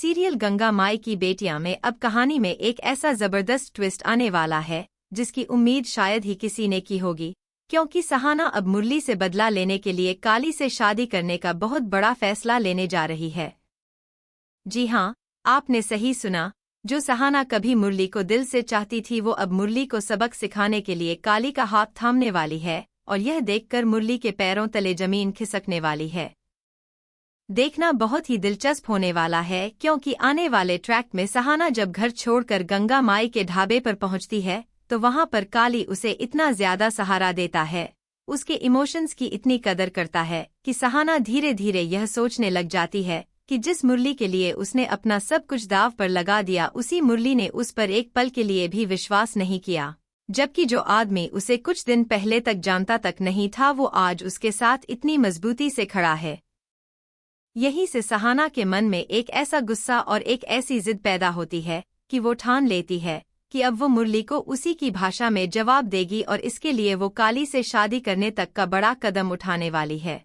Serial Ganga माई की बेटियां में अब कहानी में एक ऐसा जबरदस्त ट्विस्ट आने वाला है जिसकी उम्मीद शायद ही किसी ने की होगी, क्योंकि सहाना अब मुरली से बदला लेने के लिए काली से शादी करने का बहुत बड़ा फैसला लेने जा रही है। जी हाँ, आपने सही सुना। जो सहाना कभी मुरली को दिल से चाहती थी वो अब मुरली को सबक सिखाने के लिए काली का हाथ थामने वाली है, और यह देखकर मुरली के पैरों तले जमीन खिसकने वाली है। देखना बहुत ही दिलचस्प होने वाला है, क्योंकि आने वाले ट्रैक में सहाना जब घर छोड़कर गंगा माई के ढाबे पर पहुंचती है तो वहां पर काली उसे इतना ज्यादा सहारा देता है, उसके इमोशंस की इतनी कदर करता है कि सहाना धीरे धीरे यह सोचने लग जाती है कि जिस मुरली के लिए उसने अपना सब कुछ दांव पर लगा दिया, उसी मुरली ने उस पर एक पल के लिए भी विश्वास नहीं किया, जबकि जो आदमी उसे कुछ दिन पहले तक जानता तक नहीं था वो आज उसके साथ इतनी मजबूती से खड़ा है। यहीं से सहाना के मन में एक ऐसा गुस्सा और एक ऐसी जिद पैदा होती है कि वो ठान लेती है कि अब वो मुरली को उसी की भाषा में जवाब देगी, और इसके लिए वो काली से शादी करने तक का बड़ा कदम उठाने वाली है।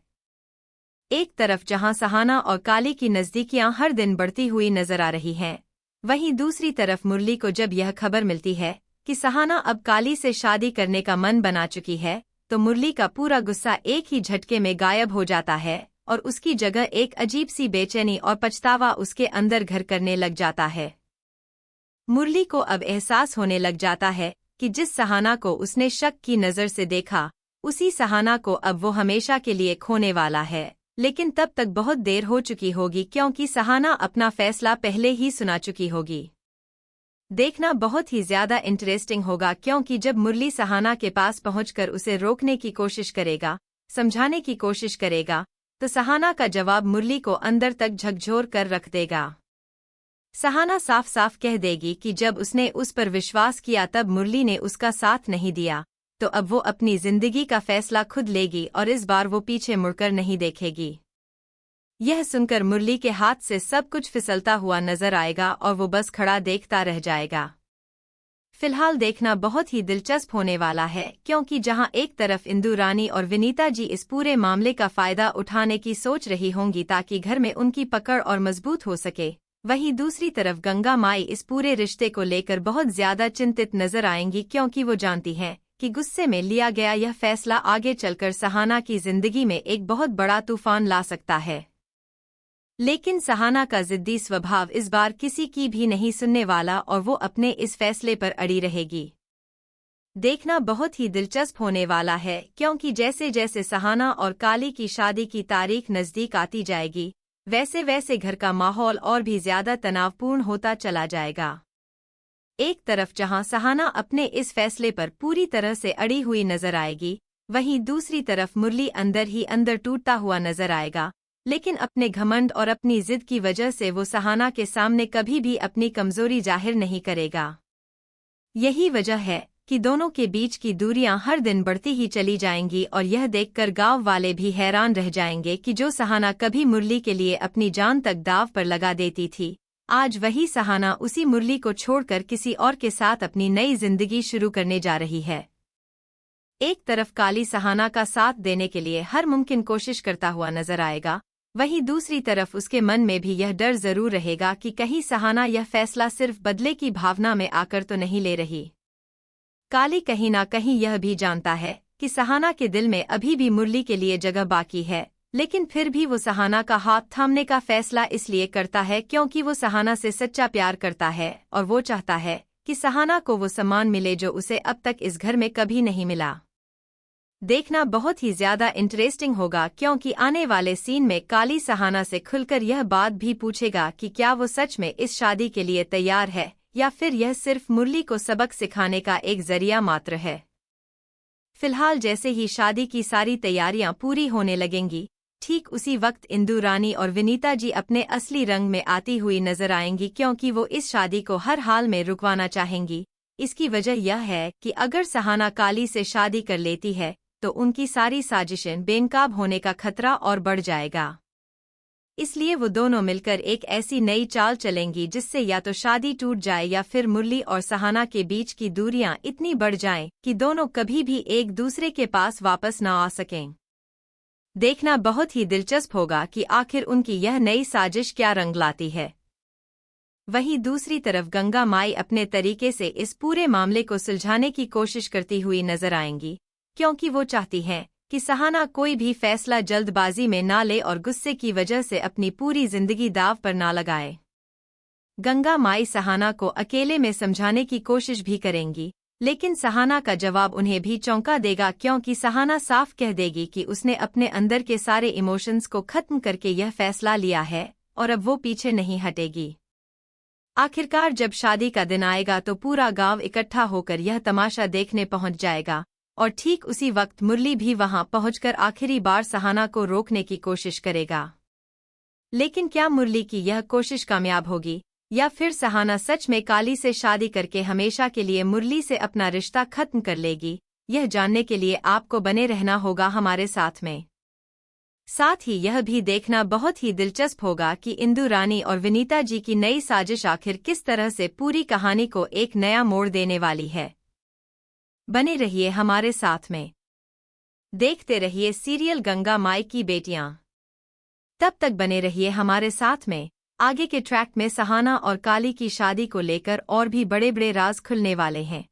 एक तरफ जहां सहाना और काली की नज़दीकियां हर दिन बढ़ती हुई नजर आ रही हैं, वहीं दूसरी तरफ मुरली को जब यह खबर मिलती है कि सहाना अब काली से शादी करने का मन बना चुकी है, तो मुरली का पूरा गुस्सा एक ही झटके में गायब हो जाता है और उसकी जगह एक अजीब सी बेचैनी और पछतावा उसके अंदर घर करने लग जाता है। मुरली को अब एहसास होने लग जाता है कि जिस सहाना को उसने शक की नज़र से देखा, उसी सहाना को अब वो हमेशा के लिए खोने वाला है। लेकिन तब तक बहुत देर हो चुकी होगी, क्योंकि सहाना अपना फैसला पहले ही सुना चुकी होगी। देखना बहुत ही ज्यादा इंटरेस्टिंग होगा, क्योंकि जब मुरली सहाना के पास पहुंचकर उसे रोकने की कोशिश करेगा, समझाने की कोशिश करेगा, तो सहाना का जवाब मुरली को अंदर तक झकझोर कर रख देगा। सहाना साफ साफ कह देगी कि जब उसने उस पर विश्वास किया तब मुरली ने उसका साथ नहीं दिया, तो अब वो अपनी जिंदगी का फैसला खुद लेगी और इस बार वो पीछे मुड़कर नहीं देखेगी। यह सुनकर मुरली के हाथ से सब कुछ फिसलता हुआ नजर आएगा और वो बस खड़ा देखता रह जाएगा। फिलहाल देखना बहुत ही दिलचस्प होने वाला है, क्योंकि जहां एक तरफ इंदु रानी और विनीता जी इस पूरे मामले का फायदा उठाने की सोच रही होंगी ताकि घर में उनकी पकड़ और मजबूत हो सके, वहीं दूसरी तरफ गंगा माई इस पूरे रिश्ते को लेकर बहुत ज्यादा चिंतित नजर आएंगी, क्योंकि वो जानती हैं कि गुस्से में लिया गया यह फैसला आगे चलकर सहाना की जिंदगी में एक बहुत बड़ा तूफान ला सकता है। लेकिन सहाना का जिद्दी स्वभाव इस बार किसी की भी नहीं सुनने वाला और वो अपने इस फैसले पर अड़ी रहेगी। देखना बहुत ही दिलचस्प होने वाला है, क्योंकि जैसे जैसे सहाना और काली की शादी की तारीख नज़दीक आती जाएगी, वैसे वैसे घर का माहौल और भी ज्यादा तनावपूर्ण होता चला जाएगा। एक तरफ जहां सहाना अपने इस फैसले पर पूरी तरह से अड़ी हुई नजर आएगी, वहीं दूसरी तरफ मुरली अंदर ही अंदर टूटता हुआ नजर आएगा, लेकिन अपने घमंड और अपनी जिद की वजह से वो सहाना के सामने कभी भी अपनी कमजोरी जाहिर नहीं करेगा। यही वजह है कि दोनों के बीच की दूरियां हर दिन बढ़ती ही चली जाएंगी, और यह देखकर गांव वाले भी हैरान रह जाएंगे कि जो सहाना कभी मुरली के लिए अपनी जान तक दांव पर लगा देती थी, आज वही सहाना उसी मुरली को छोड़कर किसी और के साथ अपनी नई जिंदगी शुरू करने जा रही है। एक तरफ काली सहाना का साथ देने के लिए हर मुमकिन कोशिश करता हुआ नजर आएगा, वहीं दूसरी तरफ उसके मन में भी यह डर जरूर रहेगा कि कहीं सहाना यह फैसला सिर्फ बदले की भावना में आकर तो नहीं ले रही। काली कहीं ना कहीं यह भी जानता है कि सहाना के दिल में अभी भी मुरली के लिए जगह बाकी है, लेकिन फिर भी वो सहाना का हाथ थामने का फैसला इसलिए करता है क्योंकि वो सहाना से सच्चा प्यार करता है, और वो चाहता है कि सहाना को वो सम्मान मिले जो उसे अब तक इस घर में कभी नहीं मिला। देखना बहुत ही ज्यादा इंटरेस्टिंग होगा, क्योंकि आने वाले सीन में काली सहाना से खुलकर यह बात भी पूछेगा कि क्या वो सच में इस शादी के लिए तैयार है या फिर यह सिर्फ मुरली को सबक सिखाने का एक जरिया मात्र है। फिलहाल जैसे ही शादी की सारी तैयारियां पूरी होने लगेंगी, ठीक उसी वक्त इंदु रानी और विनीता जी अपने असली रंग में आती हुई नजर आएंगी, क्योंकि वो इस शादी को हर हाल में रुकवाना चाहेंगी। इसकी वजह यह है कि अगर सहाना काली से शादी कर लेती है तो उनकी सारी साजिशें बेनकाब होने का खतरा और बढ़ जाएगा। इसलिए वो दोनों मिलकर एक ऐसी नई चाल चलेंगी जिससे या तो शादी टूट जाए या फिर मुरली और सहाना के बीच की दूरियां इतनी बढ़ जाएं कि दोनों कभी भी एक दूसरे के पास वापस न आ सकें। देखना बहुत ही दिलचस्प होगा कि आखिर उनकी यह नई साजिश क्या रंग लाती है। वहीं दूसरी तरफ गंगा माई अपने तरीके से इस पूरे मामले को सुलझाने की कोशिश करती हुई नजर आएंगी, क्योंकि वो चाहती हैं कि सहाना कोई भी फैसला जल्दबाजी में ना ले और गुस्से की वजह से अपनी पूरी जिंदगी दाव पर ना लगाए। गंगा माई सहाना को अकेले में समझाने की कोशिश भी करेंगी, लेकिन सहाना का जवाब उन्हें भी चौंका देगा, क्योंकि सहाना साफ कह देगी कि उसने अपने अंदर के सारे इमोशंस को खत्म करके यह फैसला लिया है और अब वो पीछे नहीं हटेगी। आखिरकार जब शादी का दिन आएगा तो पूरा गांव इकट्ठा होकर यह तमाशा देखने पहुंच जाएगा और ठीक उसी वक्त मुरली भी वहां पहुंचकर आखिरी बार सहाना को रोकने की कोशिश करेगा। लेकिन क्या मुरली की यह कोशिश कामयाब होगी या फिर सहाना सच में काली से शादी करके हमेशा के लिए मुरली से अपना रिश्ता खत्म कर लेगी? यह जानने के लिए आपको बने रहना होगा हमारे साथ में। साथ ही यह भी देखना बहुत ही दिलचस्प होगा कि इंदु रानी और विनीता जी की नई साजिश आखिर किस तरह से पूरी कहानी को एक नया मोड़ देने वाली है। बने रहिए हमारे साथ में, देखते रहिए सीरियल गंगा माई की बेटियां। तब तक बने रहिए हमारे साथ में। आगे के ट्रैक में सहाना और काली की शादी को लेकर और भी बड़े बड़े राज खुलने वाले हैं।